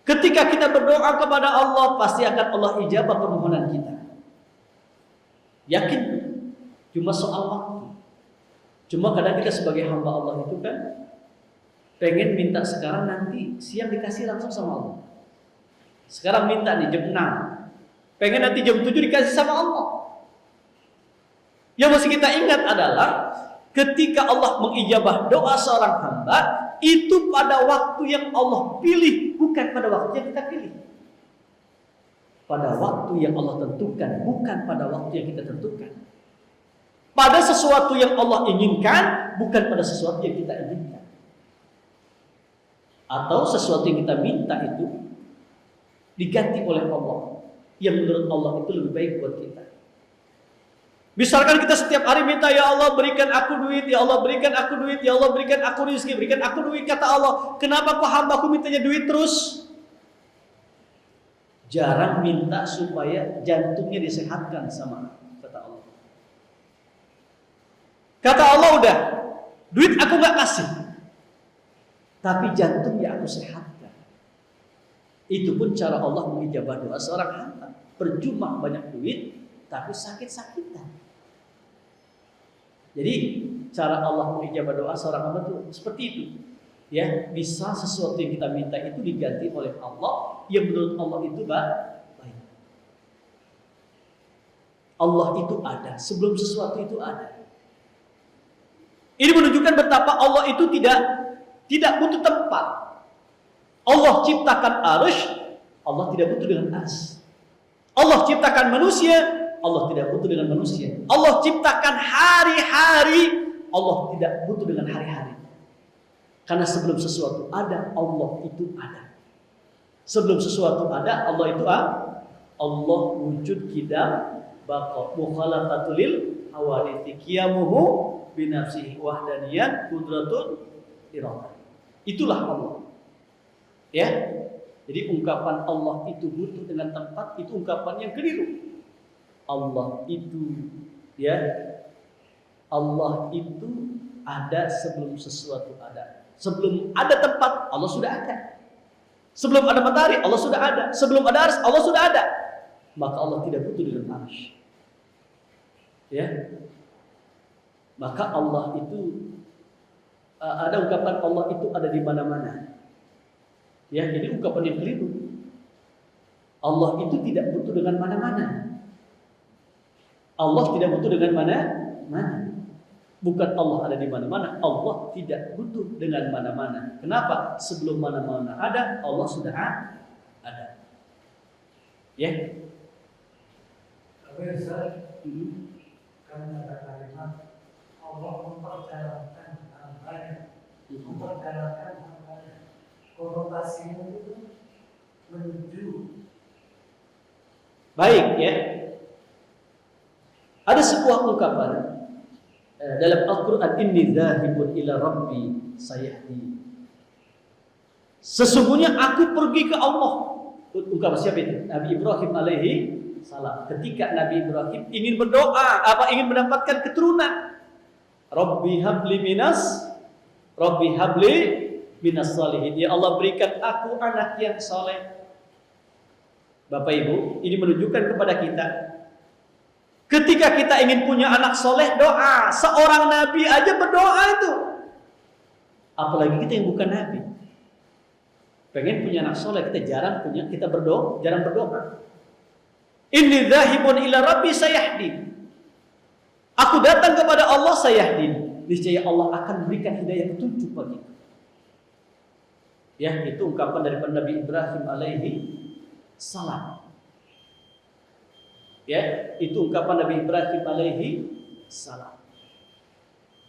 Ketika kita berdoa kepada Allah, pasti akan Allah ijabah permohonan kita. Yakin? Cuma soal waktu. Cuma kadang kita sebagai hamba Allah itu kan pengen minta sekarang, nanti siang dikasih langsung sama Allah. Sekarang minta nih jam 6, pengen nanti jam 7 dikasih sama Allah. Yang mesti kita ingat adalah ketika Allah mengijabah doa seorang hamba, itu pada waktu yang Allah pilih, bukan pada waktu yang kita pilih. Pada waktu yang Allah tentukan, bukan pada waktu yang kita tentukan. Pada sesuatu yang Allah inginkan, bukan pada sesuatu yang kita inginkan. Atau sesuatu yang kita minta itu diganti oleh Allah, yang menurut Allah itu lebih baik buat kita. Misalkan kita setiap hari minta, ya Allah berikan aku duit, ya Allah berikan aku duit, ya Allah berikan aku rezeki, berikan aku duit. Kata Allah, kenapa kok hambaku mintanya duit terus? Jarang minta supaya jantungnya disehatkan sama kata Allah. Kata Allah, udah duit aku gak kasih, tapi jantungnya aku sehatkan. Itu pun cara Allah mengijabah doa seorang hamba. Percuma banyak duit, tapi sakit-sakitan. Jadi cara Allah mengijabah doa seorang hamba itu seperti itu. Ya, bisa sesuatu yang kita minta itu diganti oleh Allah yang menurut Allah itu baik. Allah itu ada sebelum sesuatu itu ada. Ini menunjukkan betapa Allah itu tidak butuh tempat. Allah ciptakan arsy, Allah tidak butuh dengan arsy. Allah ciptakan manusia, Allah tidak butuh dengan manusia. Allah ciptakan hari-hari, Allah tidak butuh dengan hari-hari. Karena sebelum sesuatu ada, Allah itu ada. Sebelum sesuatu ada, Allah itu ada. Allah wujud kidam baqa mukhalaqatul lil hawadits qiyamuhu binafsihi wahdaniyat qudratun iradah. Itulah Allah. Ya. Jadi ungkapan Allah itu butuh dengan tempat, itu ungkapan yang keliru. Allah itu Allah itu ada sebelum sesuatu ada. Sebelum ada tempat, Allah sudah ada. Sebelum ada matahari, Allah sudah ada. Sebelum ada arsy, Allah sudah ada. Maka Allah tidak butuh dengan arsy. Ya. Maka Allah itu ada ungkapan Allah itu ada di mana-mana. Ya, ini ungkapan yang keliru. Allah itu tidak butuh dengan mana-mana. Allah tidak butuh dengan mana-mana. Bukan Allah ada di mana-mana, Allah tidak butuh dengan mana-mana. Kenapa? Sebelum mana-mana ada, Allah sudah ada. Ya. Tapi Ustaz, kan ada kalimat Allah mempercayakan hambanya, mempercayakan hambanya. Konotasinya itu menuju. Baik ya. Ada sebuah ungkapan dalam Al-Quran, inni dzahibun ila rabbi sayahdi. Sesungguhnya aku pergi ke Allah. Ungkapan siapa itu? Nabi Ibrahim alaihi salam. Ketika Nabi Ibrahim ingin berdoa, ingin mendapatkan keturunan. Rabbi habli minas salihin. Ya Allah, berikan aku anak yang saleh. Bapak Ibu, ini menunjukkan kepada kita, ketika kita ingin punya anak soleh, doa. Seorang nabi aja berdoa itu. Apalagi kita yang bukan nabi. Pengen punya anak soleh, kita jarang berdoa. Inni dzahibun ila rabbi sayahdi. Aku datang kepada Allah sayahdi. Niscaya Allah akan berikan hidayah petunjuk bagiku. Ya, itu ungkapan daripada Nabi Ibrahim alaihi salam. Ya, itu ungkapan Nabi Ibrahim alaihi salam.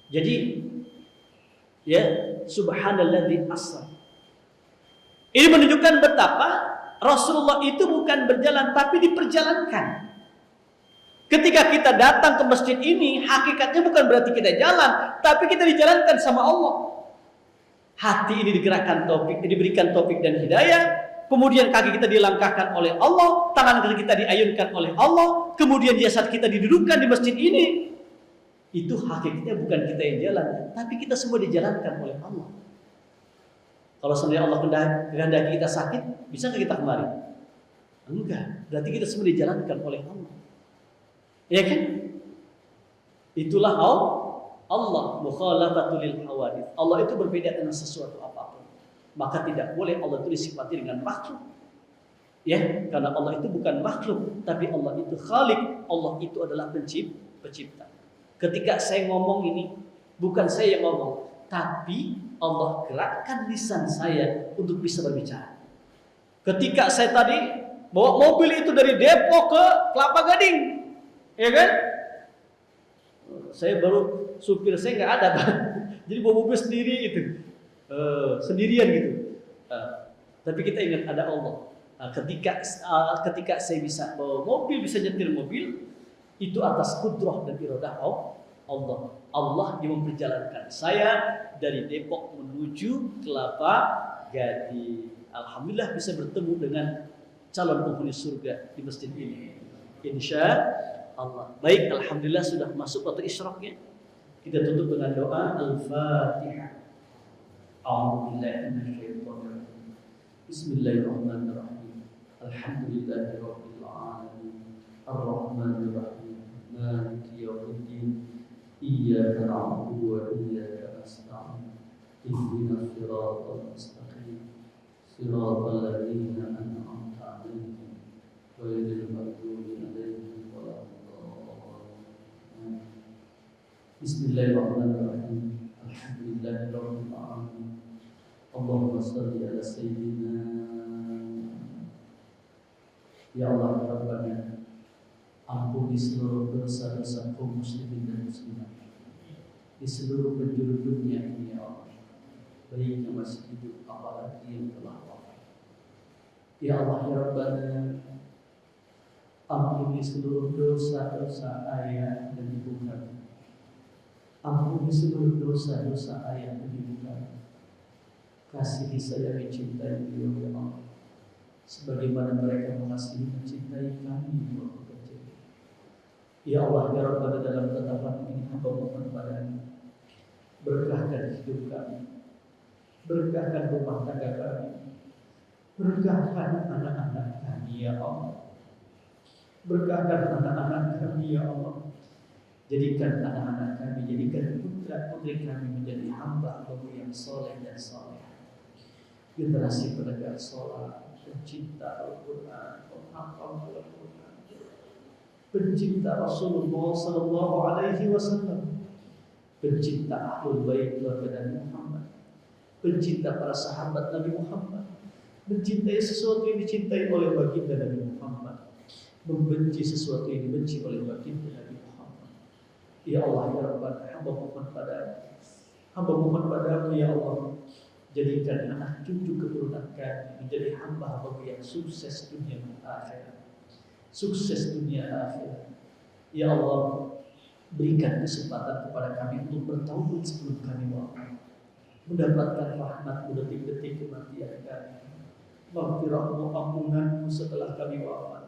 Jadi, ya, subhanalladzi asra. Ini menunjukkan betapa Rasulullah itu bukan berjalan tapi diperjalankan. Ketika kita datang ke masjid ini, hakikatnya bukan berarti kita jalan, tapi kita dijalankan sama Allah. Hati ini digerakkan taufik, diberikan taufik dan hidayah. Kemudian kaki kita dilangkahkan oleh Allah, tangan kita diayunkan oleh Allah, kemudian jasad kita didudukkan di masjid ini. Itu hakikatnya bukan kita yang jalan, tapi kita semua dijalankan oleh Allah. Kalau seandainya Allah kehendaki kita sakit, bisa nggak kita kemari? Enggak, berarti kita semua dijalankan oleh Allah. Ya kan? Itulah Allah mukhalafatul lil hawadits. Allah itu berbeda dengan sesuatu apapun. Maka tidak boleh Allah itu disifati dengan makhluk. Ya, karena Allah itu bukan makhluk, tapi Allah itu Khalik. Allah itu adalah pencipta. Ketika saya ngomong ini, bukan saya yang ngomong, tapi Allah gerakkan lisan saya untuk bisa berbicara. Ketika saya tadi bawa mobil itu dari Depok ke Kelapa Gading, ya kan? Saya baru, supir saya nggak ada, Pak. Jadi bawa mobil sendiri itu. Sendirian gitu. Tapi kita ingat ada Allah. Ketika saya bisa bawa mobil, bisa nyetir mobil, itu atas kudrah dan iradah Allah. Allah yang memperjalankan saya dari Depok menuju Kelapa Gading. Alhamdulillah bisa bertemu dengan calon penghuni surga di masjid ini. Insya Allah. Baik, alhamdulillah sudah masuk waktu isyraqnya. Kita tutup dengan doa Al-Fatihah. A'udzubillahiminasyaitonirrajim. Bismillahirrahmanirrahim. Alhamdulillahirabbil alamin. Arrahmanirrahim. Maliki yaumiddin. Iyyaka na'budu wa iyyaka nasta'in. Ihdinas siratal mustaqim. Siratal ladzina an'amta 'alaihim ghairil maghdubi 'alaihim waladdallin. Bismillahirrahmanirrahim. Alhamdulillahirabbil alamin. Allahumma shalli ala sayyidina. Ya Allah ya Rabbana, ampuni seluruh dosa-dosa kaum muslimin dan muslimat di seluruh penjuru dunia ini ya Allah, baik yang masih hidup apalagi yang telah wafat. Ya Allah ya Rabbana, ampuni seluruh dosa-dosa ayah dan ibu kami. Ampuni seluruh dosa-dosa ayah dan ibu kami. Kasihi sayangi cintai beliau ya Allah, sebagaimana mereka mengasihi mencintai kami waktu kecil. Ya Allah ya Rabbana, dalam tatapan ini hamba mohon padamu, berkahkan hidup kami, berkahkan rumah tangga kami, Berkahkan anak-anak kami ya Allah. Berkahkan anak-anak kami ya Allah. Jadikan anak-anak kami, jadikan putra-putri kami menjadi hamba-Mu yang soleh dan soleh. Generasi penegak sholat, pencinta Al-Quran, penghafal Al-Quran, pencinta Rasulullah Sallallahu Alaihi Wasallam, pencinta Ahlul Bait keluarga Nabi Muhammad, pencinta para sahabat Nabi Muhammad, mencintai sesuatu yang dicintai oleh baginda Nabi Muhammad, membenci sesuatu yang dibenci oleh baginda Nabi Muhammad. Ya Allah ya Rabbana, hamba mohon padamu ya Allah, jadikan anak cucu keturunan kami menjadi hamba-Mu yang sukses dunia dan akhirat. Sukses dunia akhirat. Ya Allah, berikan kesempatan kepada kami untuk bertaubat sebelum kami wafat, mendapatkan rahmat-Mu detik-detik kematian kami, maghfirah-Mu, ampunan-Mu setelah kami wafat.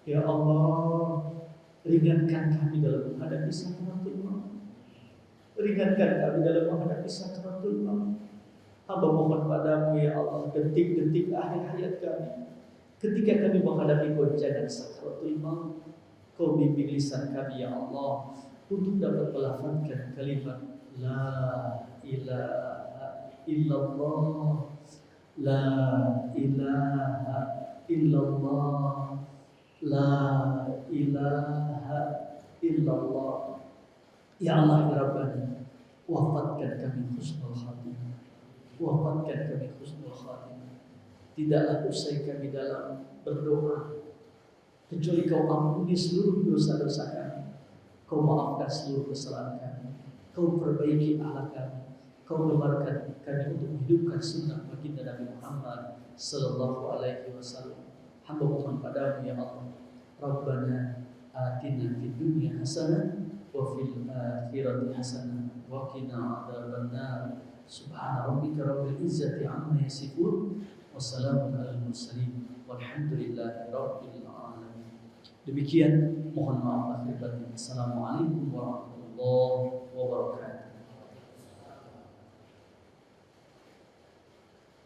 Ya Allah, ringankan kami dalam menghadapi sakaratul maut. Ringankan kami dalam menghadapi sakaratul maut. Hamba mohon padamu ya Allah, detik-detik akhir hayat kami, ketika kami menghadapi goncangan sakaratul maut, Kau bimbing lisan kami ya Allah untuk dapat melafazkan kalimat La ilaha illallah, La ilaha illallah, La ilaha illallah. Ya Allah ya Rabbana, wafatkan kami husnul khatimah. Wafatkan kami husnul khatimah. Tidaklah usai kami dalam berdoa kecuali Kau ampuni seluruh dosa-dosa kami, Kau maafkan seluruh kesalahan kami, Kau perbaiki akhlak kami, Kau gemarkan kami untuk menghidupkan sunnah baginda Nabi Muhammad Sallallahu Alaihi Wasallam. Hamba mohon padamu ya Allah, Rabbana atina fid dunya hasanah wa fil akhirati hasanah wa qina adzabannar. Subhana rabbika rabbil izzati amma yasifun wa salamun alal mursalin walhamdulillahi rabbil alamin. Demikian, mohon maaf lahir batin. Assalamualaikum warahmatullahi wabarakatuh.